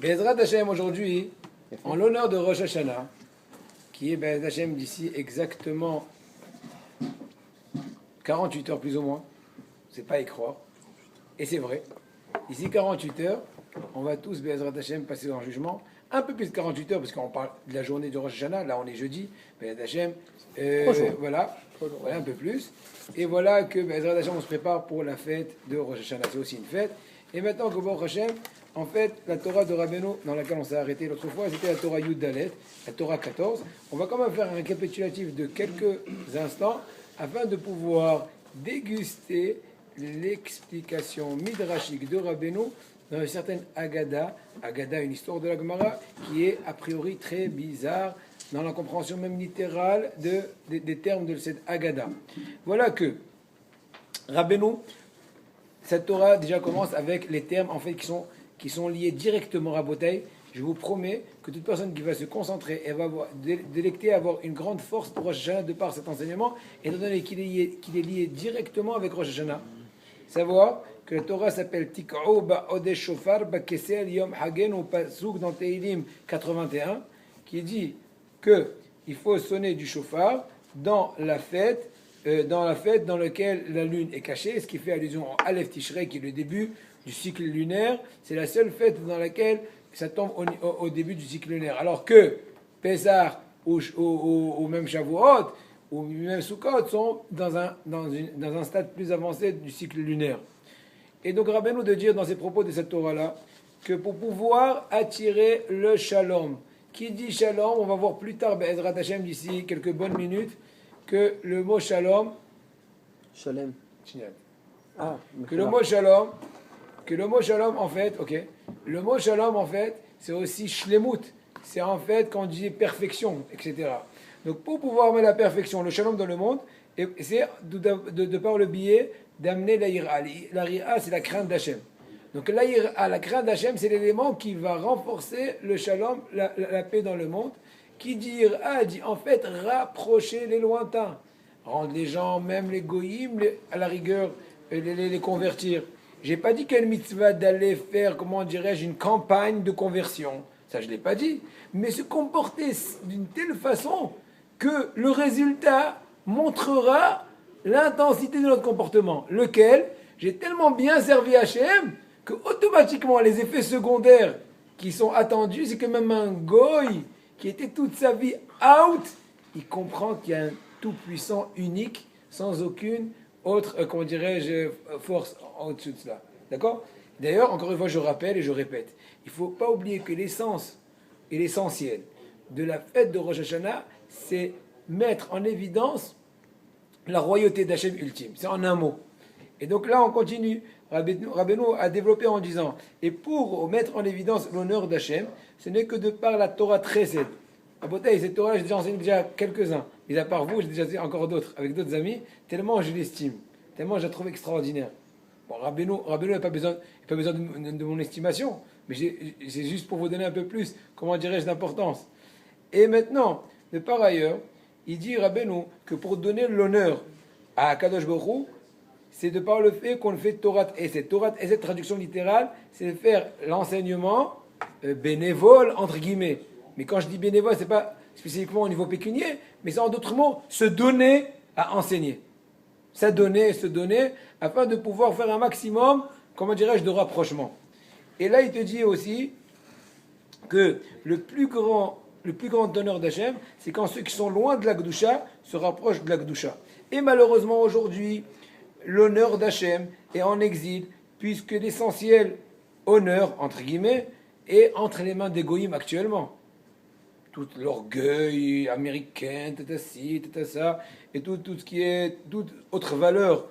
Bezrat Hashem aujourd'hui, en l'honneur de Rosh Hashanah, qui est Bezrat Hashem d'ici exactement 48 heures plus ou moins, c'est pas à y croire, et c'est vrai, d'ici 48 heures, on va tous Bezrat Hashem passer dans le jugement, un peu plus de 48 heures, parce qu'on parle de la journée de Rosh Hashanah, là on est jeudi, Bezrat Hashem, voilà, un peu plus, et voilà que Bezrat Hashem on se prépare pour la fête de Rosh Hashanah, c'est aussi une fête, et maintenant que Baruch Hashem, en fait, la Torah de Rabbeinu, dans laquelle on s'est arrêté l'autre fois, c'était la Torah Yud Dalet, la Torah 14. On va quand même faire un récapitulatif de quelques instants afin de pouvoir déguster l'explication midrashique de Rabbeinu dans une certaine Agada. Agada, une histoire de la Gemara qui est a priori très bizarre dans la compréhension même littérale des termes de cette Agada. Voilà que Rabbeinu, cette Torah déjà commence avec les termes en fait qui sont liés directement à Botaï. Je vous promets que toute personne qui va se concentrer et va délecter avoir une grande force pour Rosh Hashanah de par cet enseignement, étant donné qu'il est lié directement avec Rosh Hashanah. Savoir que la Torah s'appelle Tik'o ba'odeh shofar ba'kesel yom hagen ou pasuk dans Teilim 81, qui dit que il faut sonner du shofar dans la fête dans laquelle la lune est cachée, ce qui fait allusion à Aleph Tishrei, qui est le début du cycle lunaire. C'est la seule fête dans laquelle ça tombe au début du cycle lunaire. Alors que Pessah ou même Shavuot ou même Sukkot sont dans un stade plus avancé du cycle lunaire. Et donc Rabbeinu de dire dans ses propos de cette Torah-là que pour pouvoir attirer le shalom, qui dit shalom, on va voir plus tard, Be'ezrat Hashem, d'ici quelques bonnes minutes, que le mot shalom, Shalem. que le mot shalom en fait, le mot shalom en fait, c'est aussi shlemut, c'est en fait quand on dit perfection, etc. Donc pour pouvoir mettre la perfection, le shalom dans le monde, c'est de par le biais d'amener la ira. La ira, c'est la crainte d'Hachem. Donc la ira, la crainte d'Hachem, c'est l'élément qui va renforcer le shalom, la paix dans le monde. Qui dit ira, dit en fait rapprocher les lointains, rendre les gens, même les goïms, à la rigueur, les convertir. J'ai pas dit quelle mitzvah d'aller faire, comment dirais-je, une campagne de conversion. Ça, je l'ai pas dit. Mais se comporter d'une telle façon que le résultat montrera l'intensité de notre comportement. Lequel, j'ai tellement bien servi Hachem que automatiquement les effets secondaires qui sont attendus, c'est que même un goï qui était toute sa vie out, il comprend qu'il y a un tout-puissant unique, sans aucune autre, comment dirais-je, force au-dessus de cela. D'accord ? D'ailleurs, encore une fois, je rappelle et je répète, il ne faut pas oublier que l'essence et l'essentiel de la fête de Rosh Hashanah, c'est mettre en évidence la royauté d'Hachem ultime. C'est en un mot. Et donc là, on continue. Rabbeinu a développé en disant, et pour mettre en évidence l'honneur d'Hachem, ce n'est que de par la Torah Tresed. À Botaï, cette Torah, j'ai déjà enseigné déjà quelques-uns. Mais à part vous, j'ai déjà enseigné encore d'autres, avec d'autres amis, tellement je l'estime, tellement je la trouve extraordinaire. Bon, Rabbeinu n'a pas besoin de mon estimation, mais c'est juste pour vous donner un peu plus, comment dirais-je, d'importance. Et maintenant, de par ailleurs, il dit Rabbeinu que pour donner l'honneur à Kadosh Baruch Hu, c'est de par le fait qu'on le fait Torah et cette Torah et cette traduction littérale, c'est de faire l'enseignement bénévole entre guillemets. Mais quand je dis bénévole, c'est pas spécifiquement au niveau pécunier, mais c'est en d'autres mots se donner à enseigner, s'adonner, se donner, afin de pouvoir faire un maximum, comment dirais-je, de rapprochement. Et là, il te dit aussi que le plus grand honneur d'Hachem, c'est quand ceux qui sont loin de la Gdusha se rapprochent de la Gdusha. Et malheureusement aujourd'hui, l'honneur d'Hachem est en exil, puisque l'essentiel honneur, entre guillemets, est entre les mains des goïms actuellement. Tout l'orgueil américain, tata ci, tata ça, et tout ce qui est toute autre valeur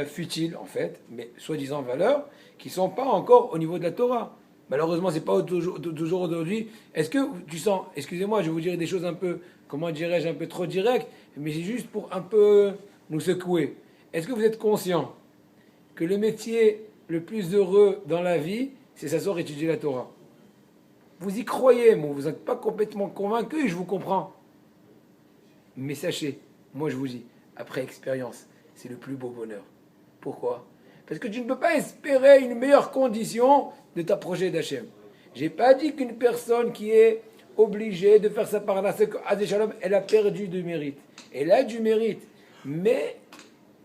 futile, en fait, mais soi-disant valeur, qui ne sont pas encore au niveau de la Torah. Malheureusement, c'est pas toujours aujourd'hui. Est-ce que tu sens, excusez-moi, je vous dirais des choses un peu, comment dirais-je, un peu trop directes, mais c'est juste pour un peu nous secouer. Est-ce que vous êtes conscient que le métier le plus heureux dans la vie, c'est s'asseoir et étudier la Torah? Vous y croyez, mais vous n'êtes pas complètement convaincu, je vous comprends. Mais sachez, moi je vous dis, après expérience, c'est le plus beau bonheur. Pourquoi ? Parce que tu ne peux pas espérer une meilleure condition de t'approcher d'Hachem. J'ai pas dit qu'une personne qui est obligée de faire sa parnasse, elle a perdu du mérite. Elle a du mérite, mais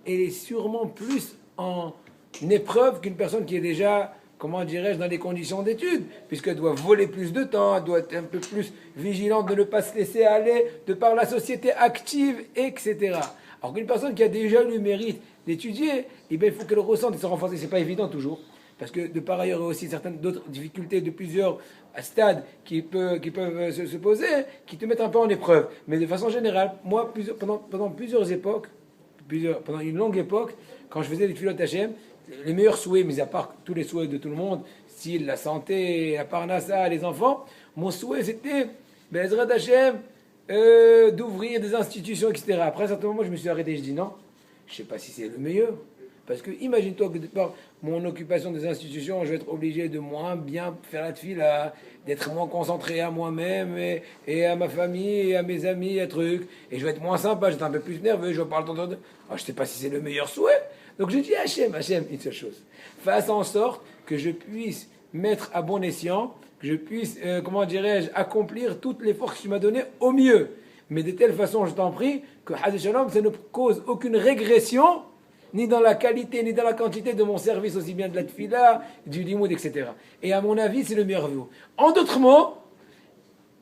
elle est sûrement plus en épreuve qu'une personne qui est déjà, comment dirais-je, dans des conditions d'études, puisqu'elle doit voler plus de temps, elle doit être un peu plus vigilante de ne pas se laisser aller de par la société active, etc. Alors qu'une personne qui a déjà le mérite d'étudier, eh bien, il faut qu'elle ressente et se renforcer. C'est pas évident toujours, parce que de par ailleurs, il y a aussi certaines d'autres difficultés de plusieurs stades qui peuvent se poser, qui te mettent un peu en épreuve. Mais de façon générale, moi, pendant plusieurs époques, pendant une longue époque, quand je faisais des filotes Hachem, les meilleurs souhaits, mis à part tous les souhaits de tout le monde, style la santé, la parnassa, les enfants, mon souhait c'était, Bezrat Hachem, d'ouvrir des institutions, etc. Après, à un certain moment, je me suis arrêté, je dis non, je ne sais pas si c'est le meilleur. Parce que imagine-toi que de par mon occupation des institutions, je vais être obligé de moins bien faire la tefila, d'être moins concentré à moi-même et à ma famille et à mes amis et trucs. Et je vais être moins sympa, je vais être un peu plus nerveux, je vais parler tant de... je ne sais pas si c'est le meilleur souhait. Donc je dis Hachem, une seule chose. Fasse en sorte que je puisse mettre à bon escient, que je puisse, comment dirais-je, accomplir toutes les forces que tu m'as données au mieux. Mais de telle façon, je t'en prie, que Haz Shalom, ça ne cause aucune régression ni dans la qualité, ni dans la quantité de mon service, aussi bien de la tfila, du limoud, etc. Et à mon avis, c'est le meilleur vœu. En d'autres mots,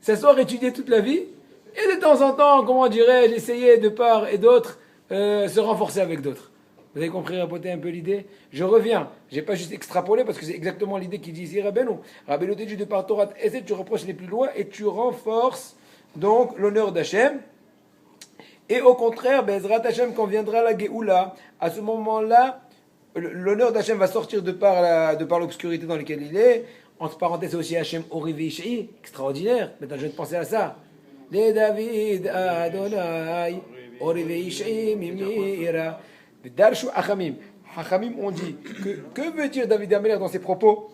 s'asseoir, étudier toute la vie, et de temps en temps, comment dirais-je, essayer de part et d'autre, se renforcer avec d'autres. Vous avez compris, rapoter un peu l'idée? Je reviens, j'ai pas juste extrapolé, parce que c'est exactement l'idée qu'il dit ici, Rabbeinu. Rabbeinu te dit de par Torah, essaie de te reprocher les plus loin, et tu renforces donc l'honneur d'Hachem. Et au contraire, Bezrat Hashem, quand viendra la Géoula, à ce moment-là, l'honneur d'Hachem va sortir de par l'obscurité dans laquelle il est. Entre parenthèses, aussi Hachem Oriveishai, extraordinaire. Maintenant, je viens de penser à ça. Les David Adonai, Oriveishai Mimira. Darshu Hachamim. Hachamim ont dit que veut dire David Améler dans ses propos?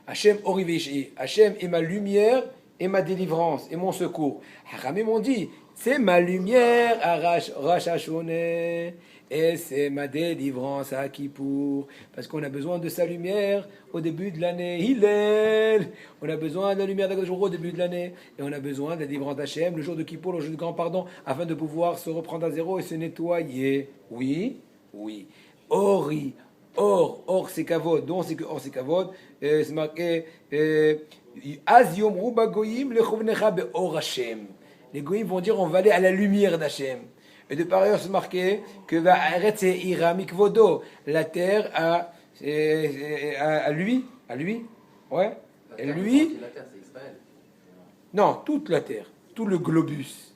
Hachem Oriveishai. Hachem est ma lumière et ma délivrance et mon secours. Hachamim ont dit, c'est ma lumière à Rosh Hashanah et c'est ma délivrance à Kippour. Parce qu'on a besoin de sa lumière au début de l'année. Hillel, on a besoin de la lumière d'Akadosh au début de l'année. Et on a besoin de la délivrance d'Hachem le jour de Kippour, le jour du grand pardon, afin de pouvoir se reprendre à zéro et se nettoyer. Oui. Or c'est kavod. Donc c'est que or c'est kavod. C'est marqué Az yomru bagoyim lechovnecha beor Hashem. Les goïms vont dire on va aller à la lumière d'Hachem. Et de par ailleurs, c'est marqué que Va'aretz ira mikvodo. La terre à lui. Ouais. Et lui. La terre, c'est Israël. Non, toute la terre. Tout le globus.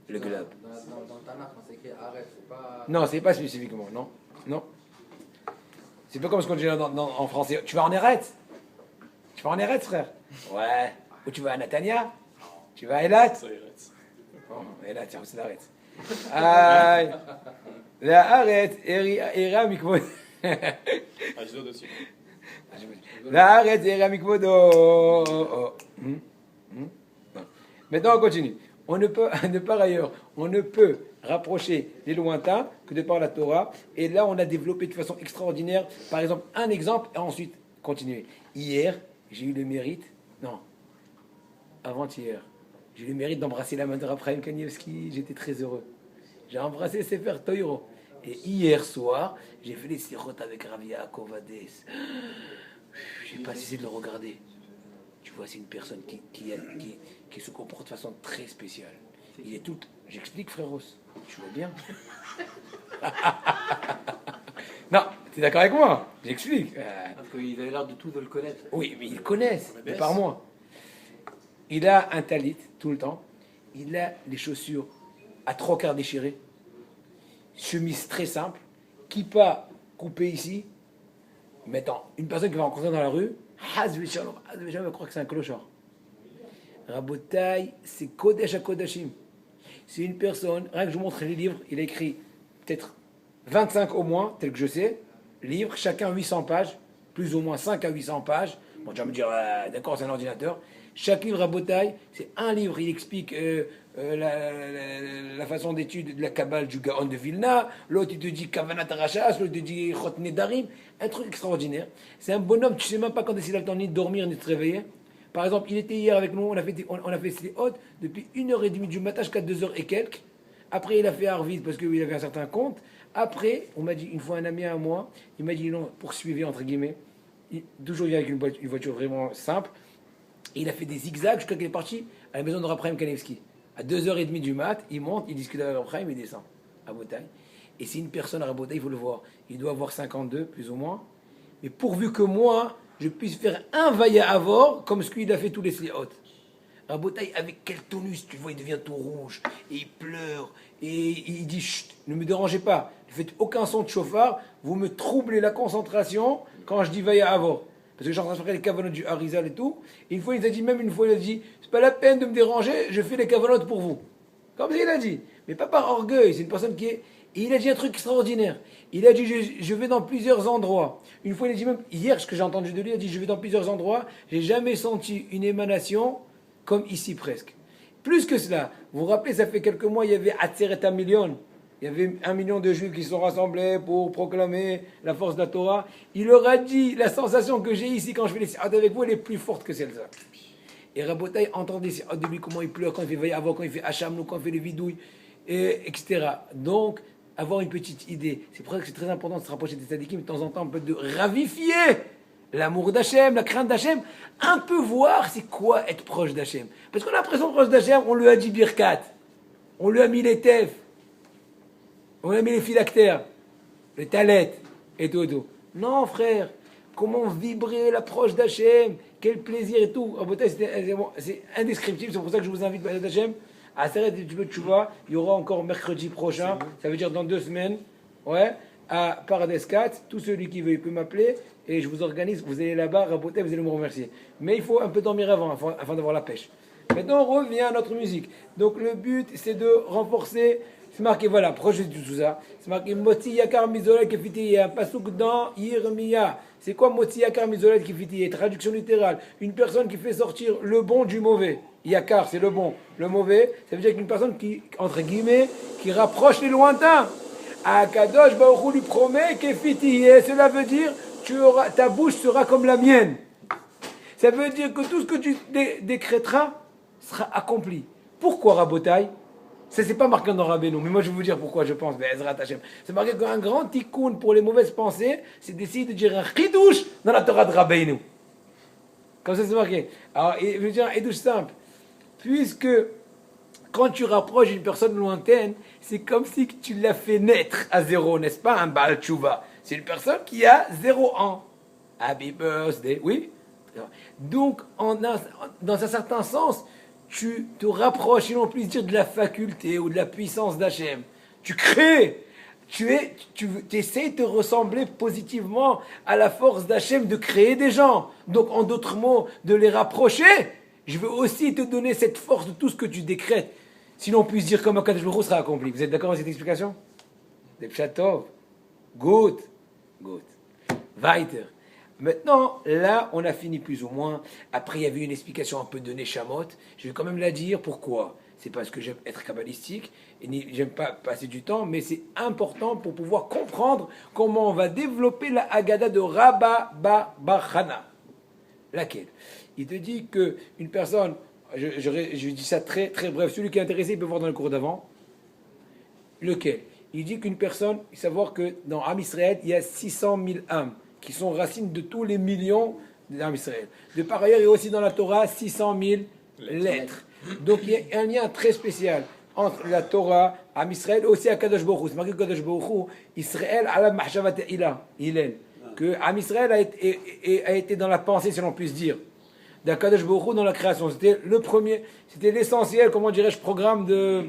Le globe. Dans le Tanakh, on s'écrit arrête, c'est pas. Non, c'est pas spécifiquement. Non. C'est pas comme ce qu'on dit en français. Tu vas en Eretz? Tu vas en Eretz, frère? Ouais. Ou tu vas à Natania? Tu vas à Elat? Bon, Elat, c'est l'Aretz. Aïe. La Aretz, Era Mikvodo. Ashdod aussi. La Aretz, Era Mikvodo. Maintenant, on continue. De par ailleurs, on ne peut rapprocher les lointains que de par la Torah. Et là, on a développé de façon extraordinaire, par exemple, un exemple, et ensuite, continuer. Hier, j'ai eu le mérite, avant-hier, j'ai eu le mérite d'embrasser la main de Raphaël Kanievski. J'étais très heureux. J'ai embrassé Sefer Toiro. Et hier soir, j'ai fait les sirotes avec Rav Yaakov Hades. Je n'ai pas cessé de le regarder. Tu vois, c'est une personne qui se comporte de façon très spéciale. Il est tout... J'explique, fréros. Tu vois bien? Non, tu es d'accord avec moi? J'explique. Parce qu'il a l'air de tout de le connaître. Oui, mais ils connaissent, de par moi. Il a un talit tout le temps. Il a les chaussures à 3/4 déchirées. Chemise très simple. Kippa coupée ici. Maintenant, une personne qui va rencontrer dans la rue, Hazvi Shalom, va croire que c'est un clochard. Rabotai, c'est Kodesh à Kodashim. C'est une personne, rien que je vous montre les livres, il a écrit peut-être 25 au moins, tel que je sais, livres, chacun 800 pages, plus ou moins 5 à 800 pages, Bon, tu vas me dire, d'accord, c'est un ordinateur. Chaque livre à Botaï, c'est un livre. Il explique la façon d'étude de la Kabbale du Gaon de Vilna. L'autre, il te dit Kavanat Arachas. L'autre, il te dit Chot Nedarim. Un truc extraordinaire. C'est un bonhomme, tu sais même pas quand est-ce qu'il a le temps ni de dormir ni de se réveiller. Par exemple, il était hier avec nous, on a fait ses hôtes depuis 1h30 du matin jusqu'à 2h et quelques. Après, il a fait Arvid parce qu'il avait un certain compte. Après, on m'a dit, une fois un ami à moi, il m'a dit non, poursuivi entre guillemets. Toujours vient avec une voiture vraiment simple. Et il a fait des zigzags jusqu'à qu'il est parti à la maison de Raphaël Kanevski. À 2h30 du mat, il monte, il discute avec Raphaël, il descend à Botaï. Et c'est une personne à Botaï, il faut le voir. Il doit avoir 52, plus ou moins. Mais pourvu que moi, je puisse faire un vaïa avor comme ce qu'il a fait tous les sliot. À Botaï, avec quel tonus, tu vois, il devient tout rouge. Et il pleure. Et il dit, chut, ne me dérangez pas. Ne faites aucun son de chauffard. Vous me troublez la concentration quand je dis vaïa avor. Parce que je suis en train de faire les cavanotes du Harizal et tout. Et une fois, il a dit, même une fois, il a dit, c'est pas la peine de me déranger, je fais les cavanotes pour vous. Comme ça, il a dit. Mais pas par orgueil, c'est une personne qui est... Et il a dit un truc extraordinaire. Il a dit, je vais dans plusieurs endroits. Une fois, il a dit même, hier, ce que j'ai entendu de lui, il a dit, je vais dans plusieurs endroits, j'ai jamais senti une émanation comme ici presque. Plus que cela, vous vous rappelez, ça fait quelques mois, il y avait Atzeret HaMilyon. Il y avait 1 million de juifs qui se sont rassemblés pour proclamer la force de la Torah. Il leur a dit, la sensation que j'ai ici quand je fais les sirat avec vous, elle est plus forte que celle-là. Et Rabotai entendait de lui comment il pleure, quand il fait vaïa avant, quand il fait Hacham, quand il fait les vidouilles, etc. Donc, avoir une petite idée. C'est pour ça que c'est très important de se rapprocher des tzadikim de temps en temps, un peu de ravifier l'amour d'Hachem, la crainte d'Hachem, un peu voir c'est quoi être proche d'Hachem. Parce qu'on a l'impression proche d'Hachem, on lui a dit Birkat, on lui a mis les tefs, on lui a mis les phylactères, les talettes et tout et tout. Non frère, comment vibrer l'approche d'Hachem, quel plaisir et tout. C'est indescriptible, c'est pour ça que je vous invite à d'Hachem. À Seret tu vois, il y aura encore mercredi prochain, ça veut dire dans 2 semaines, ouais, à Paradise 4, tout celui qui veut, il peut m'appeler, et je vous organise, vous allez là-bas, raboter, vous allez me remercier. Mais il faut un peu dormir avant d'avoir la pêche. Maintenant, on revient à notre musique. Donc le but, c'est de renforcer, c'est marqué, voilà, proche de tout ça, c'est marqué Motzi Yakar Mizolet Kefiti, un pasouk dans Yirmiya. C'est quoi Motzi Yakar Mizolet Kefiti? Traduction littérale, une personne qui fait sortir le bon du mauvais. Yakar, c'est le bon. Le mauvais, ça veut dire qu'une personne qui, entre guillemets, qui rapproche les lointains. Akadosh Baruch Hu lui promet Kefiti, cela veut dire ta bouche sera comme la mienne. Ça veut dire que tout ce que tu décréteras sera accompli. Pourquoi Rabotai? Ça, c'est pas marqué dans Rabbeinu, mais moi je vais vous dire pourquoi je pense. C'est marqué qu'un grand tikkun pour les mauvaises pensées, c'est d'essayer de dire un chidouche dans la Torah de Rabbeinu. Comme ça, c'est marqué. Alors, je veux dire un chidouche simple. Puisque quand tu rapproches une personne lointaine, c'est comme si tu l'as fait naître à 0, n'est-ce pas, un Baal Tshuva? C'est une personne qui a 0 ans. Happy birthday, oui. Donc, dans un certain sens, tu te rapproches, si l'on peut dire, de la faculté ou de la puissance d'Hachem. Tu crées, tu essaies de ressembler positivement à la force d'Hachem de créer des gens. Donc, en d'autres mots, de les rapprocher. Je veux aussi te donner cette force de tout ce que tu décrètes. Si l'on puisse dire comme Akadosh Baruch Hu sera accompli. Vous êtes d'accord avec cette explication? Des pshatov. Good. Weiter. Maintenant, là, on a fini plus ou moins. Après, il y avait une explication un peu de Neshamot. Je vais quand même la dire. Pourquoi? C'est parce que j'aime être kabbalistique et j'aime pas passer du temps, mais c'est important pour pouvoir comprendre comment on va développer la Haggadah de Rabba Bachana. Laquelle? Il te dit qu'une personne, je dis ça très, très bref, celui qui est intéressé, il peut voir dans le cours d'avant. Lequel? Il dit qu'une personne, il faut savoir que dans Am Israël, il y a 600 000 âmes qui sont racines de tous les millions d'Am Israël. De par ailleurs, il y a aussi dans la Torah 600 000 lettres. Donc il y a un lien très spécial entre la Torah, Am Israël, et aussi à Kadosh Baruch Hu. C'est marqué Kadosh Baruch Hu, Israël ala mahshavat Hillel. Que Am Israël a été dans la pensée, si l'on puisse dire, d'Akadosh Baruch Hu dans la création. C'était le premier, c'était l'essentiel, comment dirais-je, programme de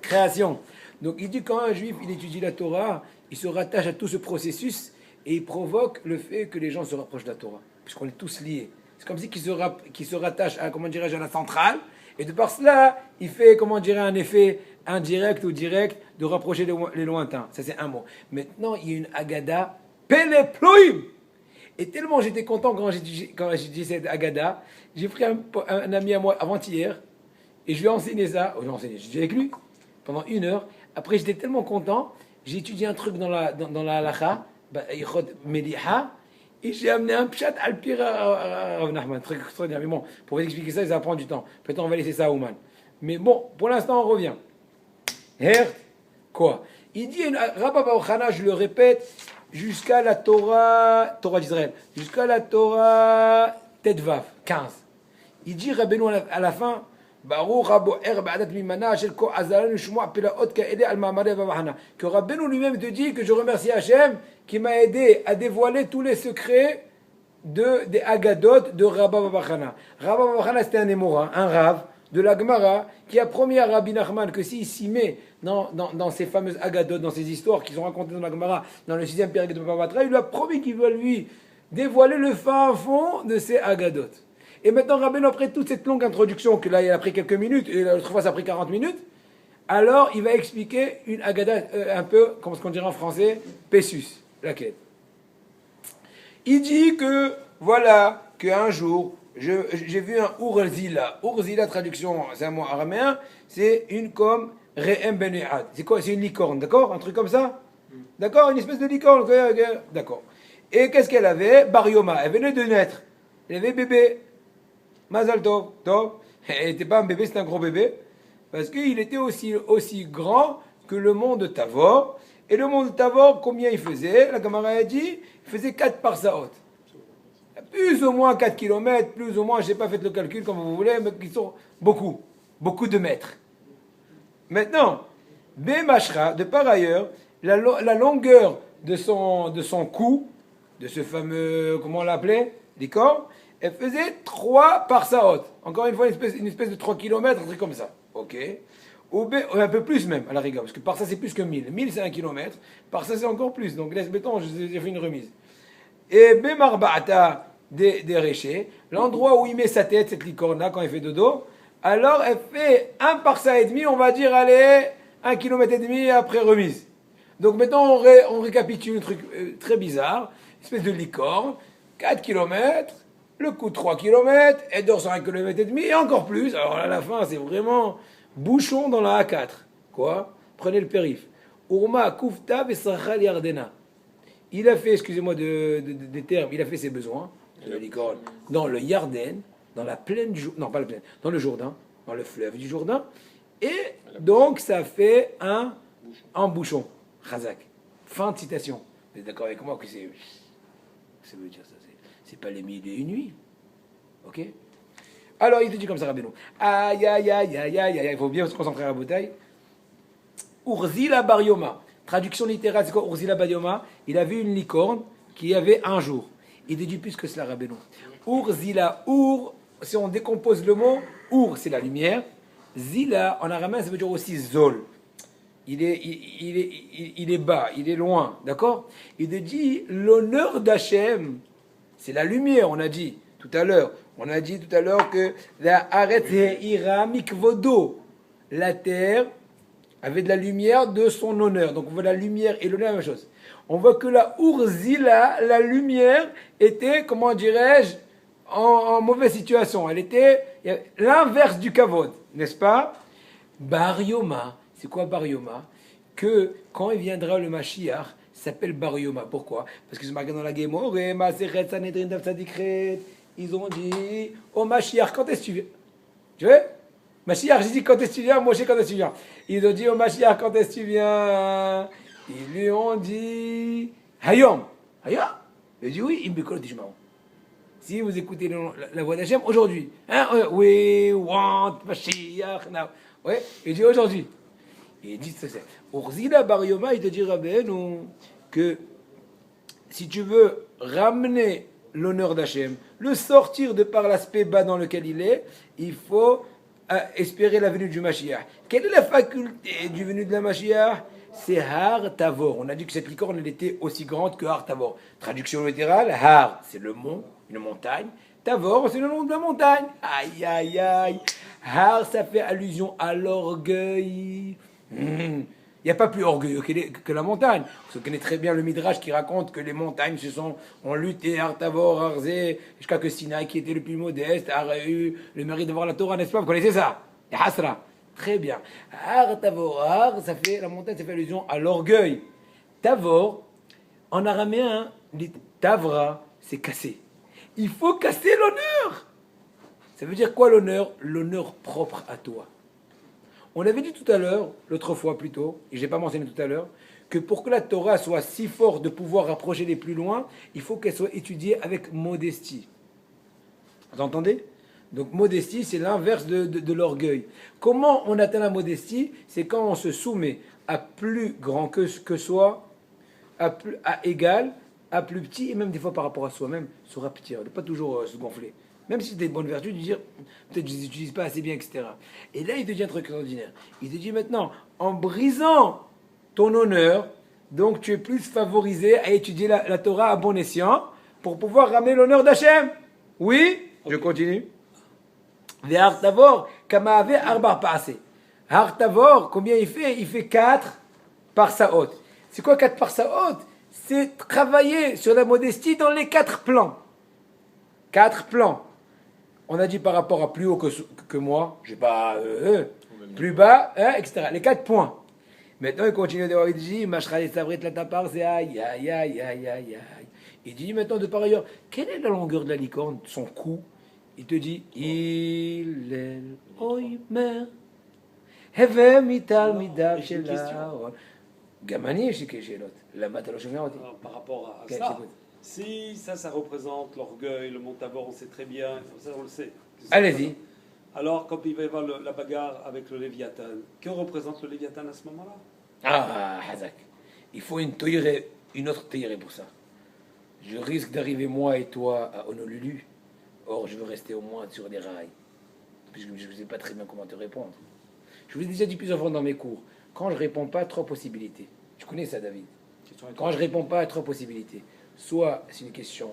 création. Donc il dit quand un juif il étudie la Torah, il se rattache à tout ce processus et il provoque le fait que les gens se rapprochent de la Torah, puisqu'on est tous liés. C'est comme si qu'il se rattache à, comment dirais-je, à la centrale, et de par cela, il fait, comment dirais, un effet indirect ou direct de rapprocher les lointains. Ça c'est un mot. Maintenant, il y a une Haggadah Peleploim. Et tellement j'étais content quand j'ai dit cette Agada, j'ai pris un ami à moi avant-hier et je lui ai enseigné ça. Oh, j'ai dit avec lui pendant 1 heure. Après, j'étais tellement content, j'ai étudié un truc dans la halakha, Meliha, et j'ai amené un pshat al pire à Rav Nachman. Truc extraordinaire. Mais bon, pour vous expliquer ça, ça va prendre du temps. Peut-être on va laisser ça à Ouman. Mais bon, pour l'instant, on revient. Quoi? Il dit, Rabba Bar Chana, je le répète, jusqu'à la Torah d'Israël, jusqu'à la Torah Tetvav, 15. Il dit, Rabbeinu à la fin, Baruch Haboher Ba'adat Mimana, Shel Ko Azalan Ushmoa Pelaot Ka'ede Al Ma'amade Vavahana. Que Rabbeinu lui-même te dit que je remercie Hachem qui m'a aidé à dévoiler tous les secrets des Agadot de Rabba Vavachana. Rabba Vavachana, c'était un émora, un rave de la Gemara qui a promis à Rabbi Nachman que s'il s'y met dans ces fameuses Agadot, dans ces histoires qui sont racontées dans la Gemara, dans le 6e période de Baba Batra, il lui a promis qu'il va lui dévoiler le fin fond de ces Agadot. Et maintenant, Rabbeinu, après toute cette longue introduction, que là, il a pris quelques minutes, et l'autre fois, ça a pris 40 minutes, alors il va expliquer une Agada un peu, comme ce qu'on dirait en français, Pessus, laquelle. Il dit que, voilà, qu'un jour, j'ai vu un Urzila. Urzila, traduction, c'est un mot araméen, c'est une comme Re'em Ben Ehad. C'est quoi? C'est une licorne, d'accord? Un truc comme ça? D'accord? Une espèce de licorne, d'accord. Et qu'est-ce qu'elle avait? Barioma, elle venait de naître. Elle avait bébé. Mazal Tov, Tov. Elle n'était pas un bébé, c'était un gros bébé. Parce qu'il était aussi grand que le monde Tavor. Et le monde Tavor, combien il faisait? La Gemara a dit, il faisait 4 parsaot. Plus ou moins 4 km, plus ou moins, je n'ai pas fait le calcul comme vous voulez, mais qui sont beaucoup de mètres. Maintenant, Bemashra, de par ailleurs, la longueur de son cou, de ce fameux, comment on l'appelait, des corps, elle faisait 3 parsaot. Encore une fois, une espèce de 3 km, un truc comme ça. Ok. Un peu plus même, à la rigueur, parce que par ça c'est plus que 1000. 1000 c'est 1 km, par ça c'est encore plus. Donc laisse béton, j'ai fait une remise. Et Bemarba'ata des réchés, l'endroit où il met sa tête, cette licorne-là, quand il fait dodo, alors elle fait 1 parsa et demi, on va dire, allez, 1 km et demi après remise. Donc maintenant on récapitule un truc très bizarre, une espèce de licorne, 4 km, le coup de 3 km, elle dort sur 1 km et demi, et encore plus. Alors à la fin, c'est vraiment bouchon dans la A4. Quoi? Prenez le périph'. Urma Kufta Vesachal Yardena. Il a fait, excusez-moi des termes, il a fait ses besoins, de licorne, dans le Yarden, dans la plaine du Jourdain, non pas la plaine, dans le Jourdain, dans le fleuve du Jourdain, et donc ça fait un bouchon. Chazak. Fin de citation. Vous êtes d'accord avec moi que c'est. Ça veut dire ça, c'est pas les 1001 nuits. Ok? Alors il te dit comme ça, Rabbeinu. Aïe, aïe, aïe, aïe, aïe, aïe, il faut bien se concentrer à la bouteille. Urzila Barioma. Traduction littérale, c'est quoi Urzila Barioma? Il a vu une licorne qui avait un jour. Il déduit plus que cela, Rabbeinu. Urzila, si on décompose le mot, Ur, c'est la lumière. Zila, en araméen, ça veut dire aussi Zol. Il est bas, il est loin, d'accord? Il te dit, l'honneur d'Hachem, c'est la lumière, on a dit tout à l'heure. On a dit tout à l'heure que la Aretz Ira Mikvodo, la terre avait de la lumière de son honneur. Donc on voit la lumière et l'honneur, la même chose. On voit que la Urzila, la lumière, était, comment dirais-je, en mauvaise situation. Elle était l'inverse du Kavod, n'est-ce pas? Barioma, c'est quoi Barioma? Que quand il viendra le Mashiach, s'appelle Barioma. Pourquoi? Parce que c'est marqué dans la Gemara, ils ont dit, oh Mashiach, quand est-ce que tu viens? Tu vois? Mashiach, j'ai dit, quand est-ce que tu viens? Moshe, quand est-ce que tu viens? Ils ont dit, oh Mashiach, quand est-ce que tu viens? Ils lui ont dit, Hayom. Hayom? Il a dit, oui, Imbekol Tishmaou. Si vous écoutez la voix d'Hachem, aujourd'hui. Hein? We want Mashiach now. Ouais, il dit aujourd'hui. Il dit, c'est ça. Urzila Barioma, il te dit, Rabbeinu, que si tu veux ramener l'honneur d'Hachem, le sortir de par l'aspect bas dans lequel il est, il faut espérer la venue du Mashiach. Quelle est la faculté du venu de la Mashiach? C'est Har Tavor. On a dit que cette licorne, elle était aussi grande que Har Tavor. Traduction littérale, Har, c'est le mont, une montagne. Tavor, c'est le nom de la montagne. Aïe, aïe, aïe. Har, ça fait allusion à l'orgueil. Il Il n'y a pas plus orgueilleux que la montagne. Vous connaissez très bien le Midrash qui raconte que les montagnes ont lutté, Artavor, Arzé, jusqu'à que Sinaï, qui était le plus modeste, a eu le mérite d'avoir la Torah, n'est-ce pas? Vous connaissez ça? Et Hasra. Très bien. Artavor, la montagne, ça fait allusion à l'orgueil. Tavor, en araméen, dit Tavra, c'est casser. Il faut casser l'honneur. Ça veut dire quoi l'honneur? L'honneur propre à toi. On avait dit tout à l'heure, l'autre fois plutôt, et je n'ai pas mentionné tout à l'heure, que pour que la Torah soit si forte de pouvoir rapprocher les plus loin, il faut qu'elle soit étudiée avec modestie. Vous entendez? Donc modestie, c'est l'inverse de l'orgueil. Comment on atteint la modestie? C'est quand on se soumet à plus grand que soi, à égal, à plus petit, et même des fois par rapport à soi-même, se rapetir, ne pas toujours se gonfler. Même si c'est des bonnes vertus, de dire peut-être que je ne les utilise pas assez bien, etc. Et là, il te dit un truc extraordinaire. Il te dit maintenant, en brisant ton honneur, donc tu es plus favorisé à étudier la Torah à bon escient pour pouvoir ramener l'honneur d'Hachem. Oui, je continue. Ve'artavor, kama ave arba paase. Hartavor, combien il fait? Il fait 4 par sa haute. C'est quoi 4 par sa haute? C'est travailler sur la modestie dans les 4 plans. 4 plans. On a dit par rapport à plus haut que moi, je sais pas, plus bas, etc. Les 4 points. Maintenant, il continue de dire, il dit, Mashra Savrit la tapar, c'est aïe, aïe, aïe, aïe, aïe. Il dit maintenant de par ailleurs, quelle est la longueur de la licorne, son cou? Il te dit, il est oimer, heve mital midav shela. Gamani, je sais que j'ai l'autre. La matalo shomeroti. Par rapport à ça. Si ça représente l'orgueil, le Montabor, on sait très bien, ça on le sait. Allez-y. Alors, quand il va y avoir la bagarre avec le Léviathan, que représente le Léviathan à ce moment-là? Ah, Hazak. Il faut une autre théorie pour ça. Je risque d'arriver moi et toi à Honolulu. Or, je veux rester au moins sur les rails. Puisque je ne sais pas très bien comment te répondre. Je vous l'ai déjà dit plusieurs fois dans mes cours. Quand je réponds pas, 3 possibilités. Tu connais ça, David? Quand je réponds pas à 3 possibilités. Soit c'est une question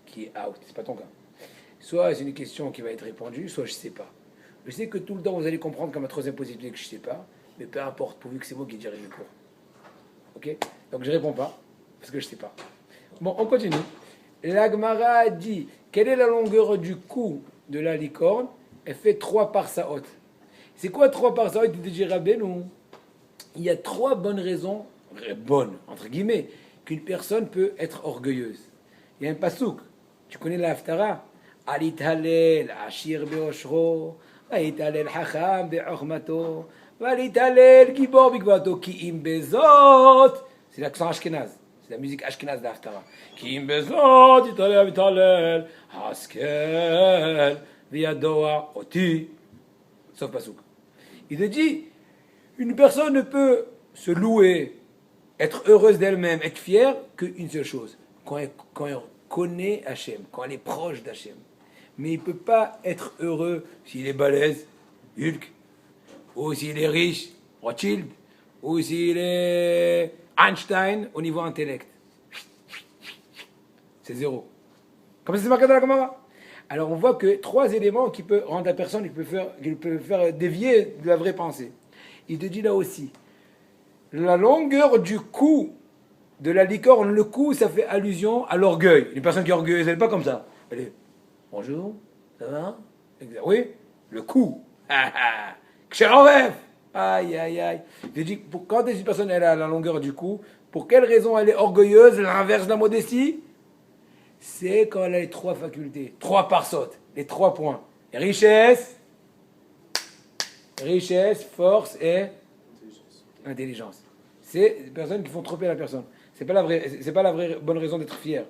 qui est out, c'est pas ton cas. Soit c'est une question qui va être répondue, soit je sais pas. Je sais que tout le temps vous allez comprendre comme la 3e possibilité que je sais pas, mais peu importe, pourvu que c'est moi qui dirige le cours. Ok? Donc je réponds pas, parce que je sais pas. Bon, on continue. L'Agmara dit, quelle est la longueur du cou de la licorne? Elle fait 3 par sa haute. C'est quoi 3 par sa haute? Il dit Rabbeinu, il y a 3 bonnes raisons, bonnes, entre guillemets, qu'une personne peut être orgueilleuse. Il y a un pasouk. Tu connais la Haftara? Alitalel ashir beoshro, alitalel hacham beochmato, alitalel gibor bigvato, ki im bezot. C'est l'accent ashkenaz. C'est la musique ashkenaz de la Haftara. Ki im bezot, italel, haskel, viadoa, oti. Sauf pasouk. Il te dit, une personne ne peut se louer, être heureuse d'elle-même, être fière, qu'une seule chose. Quand elle connaît Hachem, quand elle est proche d'Hachem. Mais il ne peut pas être heureux s'il est balèze, Hulk, ou s'il est riche, Rothschild, ou s'il est Einstein au niveau intellect. C'est 0. Comme ça c'est marqué dans la Gemara. Alors on voit que 3 éléments qui peuvent rendre la personne, qui peut faire dévier de la vraie pensée. Il te dit là aussi, la longueur du cou de la licorne, le cou, ça fait allusion à l'orgueil. Une personne qui est orgueilleuse, elle n'est pas comme ça. Elle est, bonjour, ça va? Oui, le cou. Ksheroref. Aïe, aïe, aïe. Je dis, quand une personne elle a la longueur du cou, pour quelle raison elle est orgueilleuse, l'inverse de la modestie? C'est quand elle a les 3 facultés, 3 par saute, les 3 points. Richesse, force et intelligence. C'est des personnes qui font tromper la personne. C'est pas la vraie bonne raison d'être fier.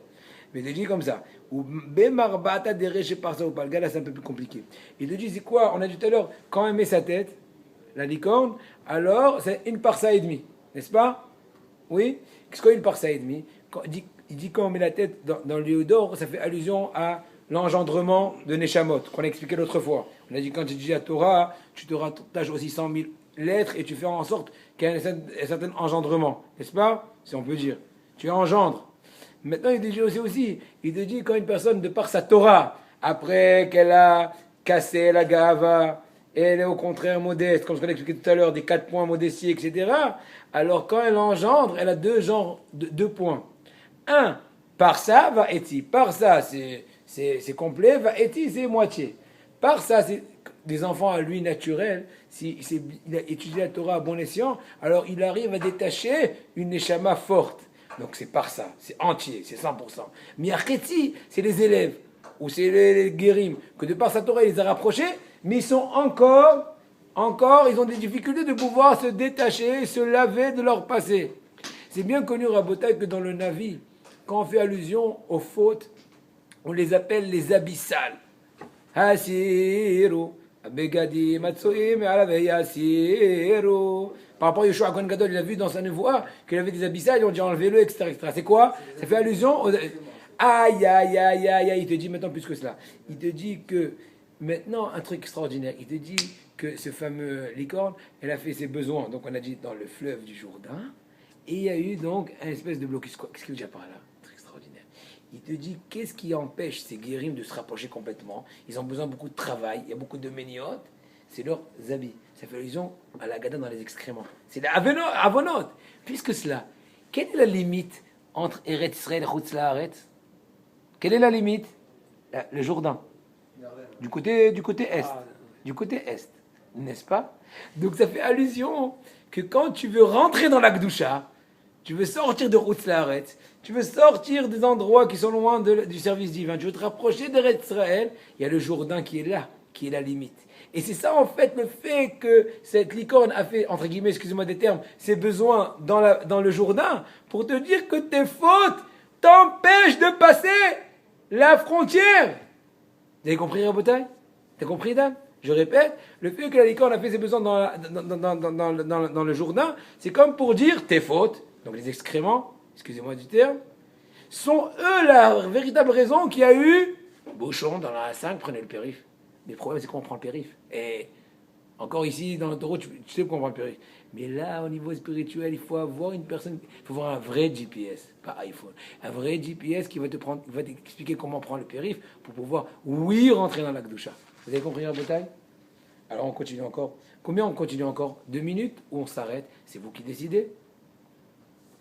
Mais il dit comme ça. Ou bemarbata derech par ça ou pas. Le gars là c'est un peu plus compliqué. Il te dit c'est quoi? On a dit tout à l'heure quand elle met sa tête, la licorne, alors c'est 1 par ça et demi, n'est-ce pas? Oui. Qu'est-ce qu'une par ça et demi? Il dit quand on met la tête dans le lieu d'or, ça fait allusion à l'engendrement de Neshamot, qu'on a expliqué l'autre fois. On a dit quand tu dis la Torah, tu te rattaches aussi 100 000 lettres et tu fais en sorte qu'il y ait un certain engendrement, n'est-ce pas? Si on peut dire. Tu engendres. Maintenant, il dit aussi, il te dit quand une personne, de par sa Torah, après qu'elle a cassé la gava et elle est au contraire modeste, comme je l'ai expliqué tout à l'heure, des 4 points modestie, etc., alors quand elle engendre, elle a deux points. Un, par ça, va eti. Par ça, c'est complet, va eti, c'est moitié. Par ça, c'est des enfants à lui naturels. Il a étudié la Torah à bon escient, alors il arrive à détacher une neshama forte. Donc c'est par ça, c'est entier, c'est 100%. Mais Archéti, c'est les élèves, ou c'est les guérim, que de par sa Torah, il les a rapprochés, mais ils sont encore, ils ont des difficultés de pouvoir se détacher, se laver de leur passé. C'est bien connu, Rabotai, que dans le Navi, quand on fait allusion aux fautes, on les appelle les abyssales. Hasiru, Abegadi, Matsoim, Alavei, Hasiru. Par rapport à Yeshua Kohen Gadol, il a vu dans sa nevoie qu'il avait des abyssales, on dit enlevez-le, etc., etc. C'est quoi? Ça fait allusion aux... Aïe, aïe, aïe, aïe, aïe. Il te dit maintenant plus que cela. Il te dit que maintenant, un truc extraordinaire. Il te dit que ce fameux licorne, elle a fait ses besoins. Donc on a dit dans le fleuve du Jourdain. Et il y a eu donc un espèce de blocus. Qu'est-ce qu'il veut dire par là? Très extraordinaire. Il te dit qu'est-ce qui empêche ces guérims de se rapprocher complètement? Ils ont besoin de beaucoup de travail. Il y a beaucoup de méniotes. C'est leurs habits. Ça fait allusion à la gada dans les excréments. C'est la avonot. Puisque cela, quelle est la limite entre Eretz Israël et Chutz La'aretz? Quelle est la limite? Le Jourdain. Du côté est. Du côté est. N'est-ce pas? Donc ça fait allusion que quand tu veux rentrer dans la Gdusha, tu veux sortir de Chutz La'aretz, tu veux sortir des endroits qui sont loin du service divin, tu veux te rapprocher d'Eretz Israël, il y a le Jourdain qui est là, qui est la limite. Et c'est ça, en fait, le fait que cette licorne a fait, entre guillemets, excusez-moi des termes, ses besoins dans le Jourdain, pour te dire que tes fautes t'empêchent de passer la frontière. Vous avez compris, Rabotai? T'as compris, Dan? Je répète, le fait que la licorne a fait ses besoins dans le Jourdain, c'est comme pour dire tes fautes, donc les excréments, excusez-moi du terme, sont eux la véritable raison qu'il y a eu bouchon dans la 5, prenez le périph'. Mais le problème, c'est qu'on prend le périph'. Et encore ici, dans l'autoroute, tu sais qu'on prend le périph'. Mais là, au niveau spirituel, il faut avoir une personne, il faut avoir un vrai GPS, pas iPhone. Un vrai GPS qui va t'expliquer comment prendre le périph' pour pouvoir, oui, rentrer dans la Gdusha. Vous avez compris la bataille? Alors, on continue encore. Combien on continue encore? 2 minutes ou on s'arrête? C'est vous qui décidez.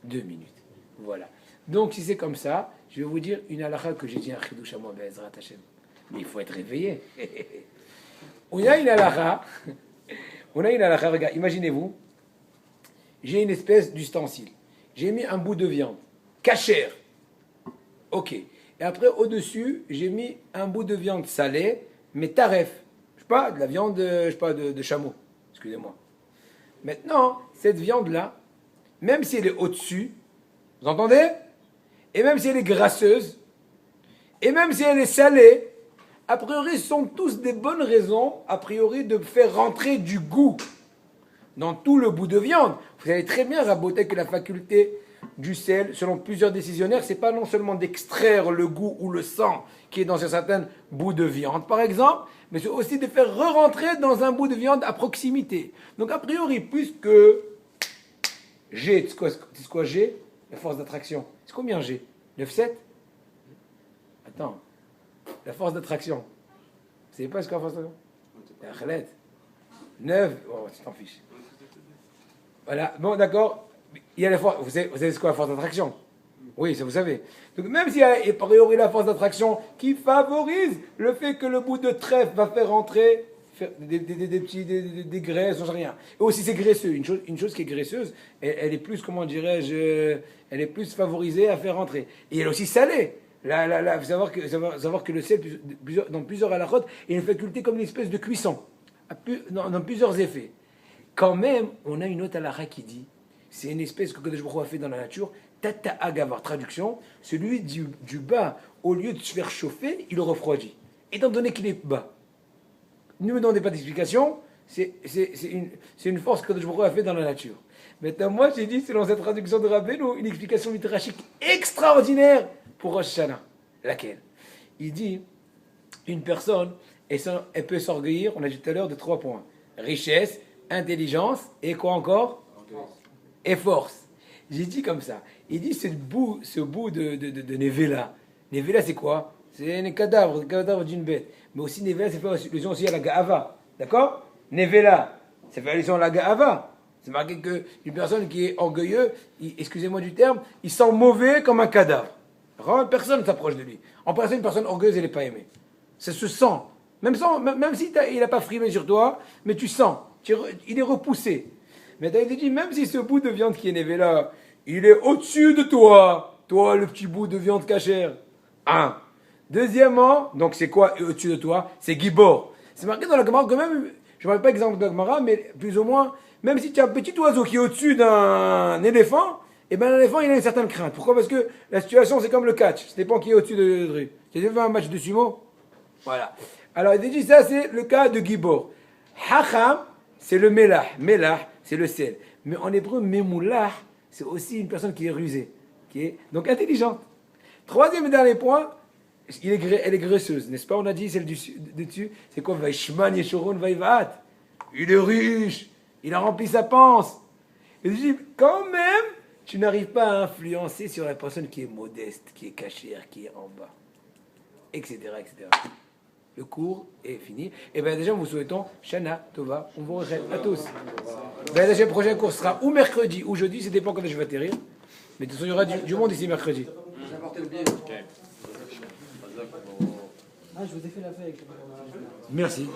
2 minutes. Voilà. Donc, si c'est comme ça, je vais vous dire une halakha que j'ai dit à Chidouche à moi, Be'ezrat Hashem. Mais il faut être réveillé. On a une halakha, regarde, imaginez-vous, j'ai une espèce d'ustensile. J'ai mis un bout de viande, cachère. Ok. Et après, au-dessus, j'ai mis un bout de viande salée, mais taref. Je sais pas, de la viande, de chameau. Excusez-moi. Maintenant, cette viande-là, même si elle est au-dessus, vous entendez? Et même si elle est grasseuse, et même si elle est salée, a priori, ce sont tous des bonnes raisons, a priori, de faire rentrer du goût dans tout le bout de viande. Vous savez très bien, Rabotai, que la faculté du sel, selon plusieurs décisionnaires, c'est pas non seulement d'extraire le goût ou le sang qui est dans un certain bout de viande, par exemple, mais c'est aussi de faire re-rentrer dans un bout de viande à proximité. Donc, a priori, puisque G, c'est quoi G? La force d'attraction. C'est combien G? 9,7? Attends. La force d'attraction. Vous savez pas ce qu'est la force d'attraction? 9. Oh, tu t'en fiches. Voilà. Bon, d'accord. Il y a la force. Vous savez ce qu'est la force d'attraction? Oui, ça vous savez. Donc, même s'il y a a priori la force d'attraction qui favorise le fait que le bout de trèfle va faire rentrer des graisses, j'en sais rien. Et aussi, c'est graisseux. Une chose qui est graisseuse, elle est plus, comment dirais-je, elle est plus favorisée à faire rentrer. Et elle est aussi salée. Il faut savoir que le sel, dans plusieurs halachot, il y a une faculté comme une espèce de cuisson, dans plusieurs effets. Quand même, on a une autre halakha qui dit, c'est une espèce que Kadosh Baruch Hu a fait dans la nature, tata agavar, traduction, celui du bas, au lieu de se faire chauffer, il le refroidit. Étant donné qu'il est bas, ne me donnez pas d'explication, c'est une force que Kadosh Baruch Hu a fait dans la nature. Maintenant, moi, j'ai dit, selon cette traduction de Rabbeinu, une explication midrashique extraordinaire pour Rosh Hashanah. Laquelle? Il dit, une personne, elle peut s'orgueillir, on a dit tout à l'heure, de 3 points. Richesse, intelligence, et quoi encore? Et force. J'ai dit comme ça. Il dit, ce bout de Nevela. Nevela, c'est quoi? C'est un cadavre d'une bête. Mais aussi, Nevela, c'est fait allusion aussi à la Gaava. D'accord? Nevela, ça fait allusion à la Ga'ava. C'est marqué qu'une personne qui est orgueilleuse, excusez-moi du terme, il sent mauvais comme un cadavre. Personne ne s'approche de lui. En principe, une personne orgueilleuse, elle n'est pas aimée. Ça se sent. Même si il n'a pas frimé sur toi, mais tu sens. Il est repoussé. Mais il dit, même si ce bout de viande qui est Nevela, il est au-dessus de toi. Toi, le petit bout de viande cachère. Un. Deuxièmement, donc c'est quoi au-dessus de toi? C'est Gibor. C'est marqué dans la Gemara quand même, je ne me rappelle pas l'exemple de la Gemara, mais plus ou moins, même si tu as un petit oiseau qui est au-dessus d'un éléphant, et bien l'éléphant il a une certaine crainte. Pourquoi? Parce que la situation c'est comme le catch, ça dépend qui est au-dessus de truc. Tu as déjà vu un match de sumo? Voilà. Alors il dit ça c'est le cas de Gibor. Hacham, c'est le melah. Melah, c'est le sel. Mais en hébreu, memoulah, c'est aussi une personne qui est rusée, qui est donc intelligente. Troisième et dernier point, elle est graisseuse, n'est-ce pas? On a dit celle dessus, c'est quoi? Vaishman Yeshurun Vaivat. Il est riche, il a rempli sa panse. Et je dis, quand même, tu n'arrives pas à influencer sur la personne qui est modeste, qui est cachère, qui est en bas, etc., etc. Le cours est fini. Et bien déjà, nous vous souhaitons Shana Tova. On vous remercie à tous. Ben, le prochain cours sera ou mercredi ou jeudi, ça dépend quand je vais atterrir. Mais de toute façon, il y aura du monde ici mercredi. J'ai apporté le billet. Ok. Ah, je vous ai fait la feuille. Merci.